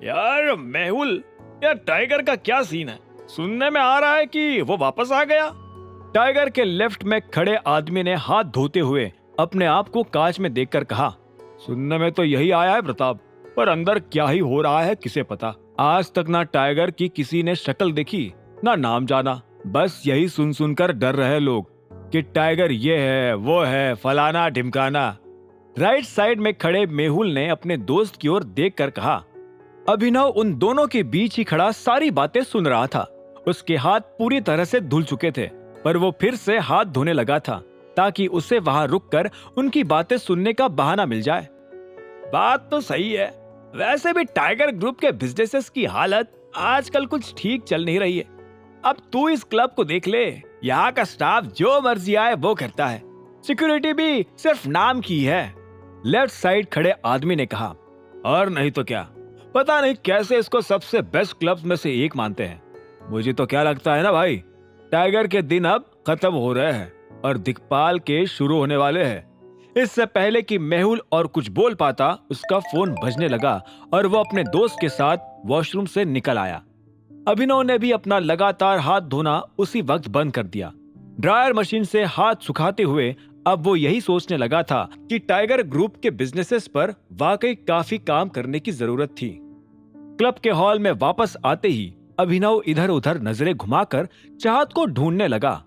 यार मेहुल, यार टाइगर का क्या सीन है? सुनने में आ रहा है कि वो वापस आ गया। टाइगर के लेफ्ट में खड़े आदमी ने हाथ धोते हुए अपने आप को कांच में देखकर कहा, सुनने में तो यही आया है प्रताप, पर अंदर क्या ही हो रहा है किसे पता। आज तक ना टाइगर की किसी ने शक्ल देखी, ना नाम जाना। बस यही सुन सुनकर डर रहे लोग कि टाइगर ये है, वो है, फलाना ढिमकाना। राइट साइड में खड़े मेहुल ने अपने दोस्त की ओर देखकर कहा। अभिनव उन दोनों के बीच ही खड़ा सारी बातें सुन रहा था। उसके हाथ पूरी तरह से धुल चुके थे, पर वो फिर से हाथ धोने लगा था ताकि उसे वहां रुककर उनकी बातें सुनने का बहाना मिल जाए। बात तो सही है, वैसे भी टाइगर ग्रुप के बिजनेसेस की हालत आजकल कुछ ठीक चल नहीं रही है। अब तू इस क्लब को देख ले, यहाँ का स्टाफ जो मर्जी आए वो करता है, सिक्योरिटी भी सिर्फ नाम की है। लेफ्ट साइड खड़े आदमी ने कहा, और नहीं तो क्या, पता नहीं कैसे इसको सबसे बेस्ट क्लब्स में से एक मानते हैं। मुझे तो क्या लगता है ना भाई, टाइगर के दिन अब खत्म हो रहे हैं और दिक्पाल के शुरू होने वाले हैं। इससे पहले कि मेहुल और कुछ बोल पाता, उसका फोन बजने लगा और वो अपने दोस्त के साथ वॉशरूम से निकल आया। अभिनव ने भी अपना लगातार हाथ धोना उसी वक्त बंद कर दिया। ड्रायर मशीन से हाथ सुखाते हुए अब वो यही सोचने लगा था कि टाइगर ग्रुप के बिजनेसेस पर वाकई काफी काम करने की जरूरत थी। क्लब के हॉल में वापस आते ही अभिनव इधर उधर नजरें घुमाकर चाहत को ढूंढने लगा।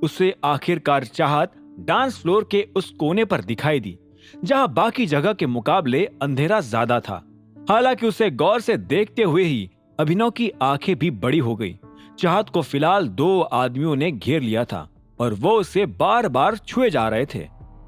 उसे आखिरकार चाहत डांस फ्लोर के उस कोने पर दिखाई दी जहां बाकी जगह के मुकाबले अंधेरा ज्यादा था। हालांकि उसे गौर से देखते हुए ही अभिनव की आंखें भी बड़ी हो गई। चाहत को फिलहाल दो आदमियों ने घेर लिया था और वो उसे बार बार छुए जा रहे थे।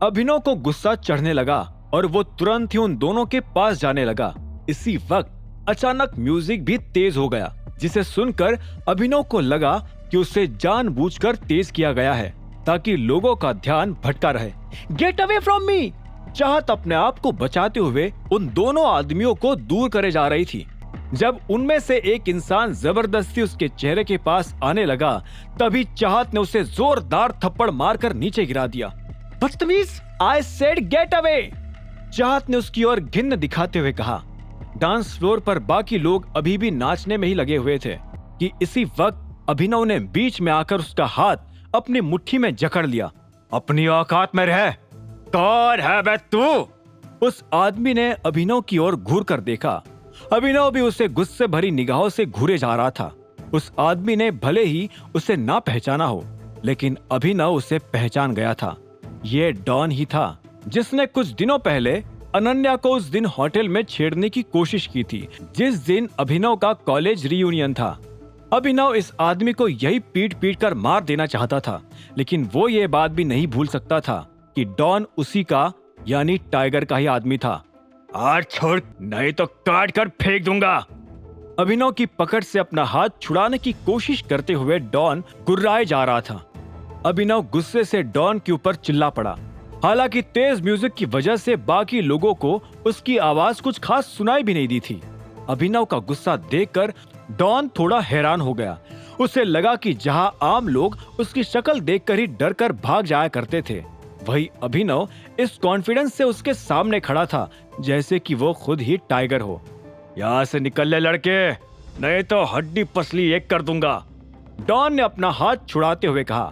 अभिनव को गुस्सा चढ़ने लगा और वो तुरंत ही उन दोनों के पास जाने लगा। इसी वक्त अचानक म्यूजिक भी तेज हो गया, जिसे सुनकर अभिनव को लगा कि उसे जानबूझकर तेज किया गया है ताकि लोगों का ध्यान भटका रहे। Get away from me! चाहत अपने आप को बचाते हुए उन दोनों आदमियों को दूर करे जा रही थी। जब उनमें से एक इंसान जबरदस्ती उसके चेहरे के पास आने लगा, तभी चाहत ने उसे जोरदार थप्पड़ मारकर नीचे गिरा दिया। बदतमीज! I said get away! चाहत ने उसकी ओर घिन्न दिखाते हुए कहा। डांस फ्लोर पर बाकी लोग अभी भी नाचने में ही लगे हुए थे कि इसी वक्त अभिनव ने बीच में आकर उसका हाथ अपनी मुट्ठी में जकड़ लिया। अपनी औकात में रह! कौन है बे तू? उस आदमी ने अभिनव की ओर घूर कर देखा। अभिनव भी उसे गुस्से भरी निगाहों से घूरे जा रहा था। उस आदमी ने भले ही उसे ना पहचाना हो, लेकिन अभिनव उसे पहचान गया था। ये डॉन ही था जिसने कुछ दिनों पहले अनन्या को उस दिन होटल में छेड़ने की कोशिश की थी, जिस दिन अभिनव का कॉलेज रियूनियन था। अभिनव इस आदमी को यही पीट पीट कर मार देना चाहता था, लेकिन वो ये बात भी नहीं भूल सकता था कि डॉन उसी का यानी टाइगर का ही आदमी था। आज छोड़, नहीं तो काट कर फेंक दूंगा। अभिनव की पकड़ से अपना हाथ छुड़ाने की कोशिश करते हुए डॉन गुर्राए जा रहा था। अभिनव गुस्से से डॉन के ऊपर चिल्ला पड़ा। हालांकि तेज म्यूजिक की वजह से बाकी लोगों को उसकी आवाज कुछ खास सुनाई भी नहीं दी थी। अभिनव का गुस्सा देखकर डॉन थोड़ा हैरान हो गया। उसे लगा कि जहां आम लोग उसकी शक्ल देखकर ही डर कर भाग जाया करते थे, वही अभिनव इस कॉन्फिडेंस से उसके सामने खड़ा था जैसे कि वो खुद ही टाइगर हो। यहाँ से निकल ले लड़के, नहीं तो हड्डी पसली एक कर दूंगा, डॉन ने अपना हाथ छुड़ाते हुए कहा।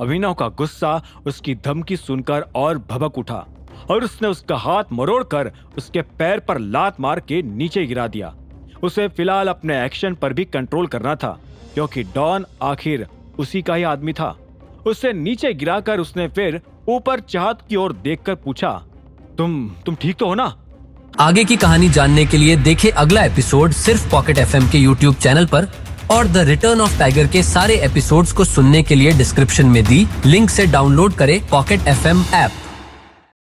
अभिनव का गुस्सा उसकी धमकी सुनकर और भभक उठा और उसने उसका हाथ मरोड़कर उसके पैर पर लात मार के नीचे गिरा दिया। उसे फिलहाल अपने एक्शन पर भी कंट्रोल करना था, क्योंकि डॉन आखिर उसी का ही आदमी था। उसे नीचे गिराकर उसने फिर ऊपर चाहत की ओर देखकर पूछा, तुम ठीक तो हो ना? आगे की कहानी जानने के लिए देखें अगला एपिसोड सिर्फ पॉकेट एफएम के यूट्यूब चैनल पर, और द रिटर्न ऑफ टाइगर के सारे एपिसोड्स को सुनने के लिए डिस्क्रिप्शन में दी लिंक से डाउनलोड करें पॉकेट एफएम ऐप।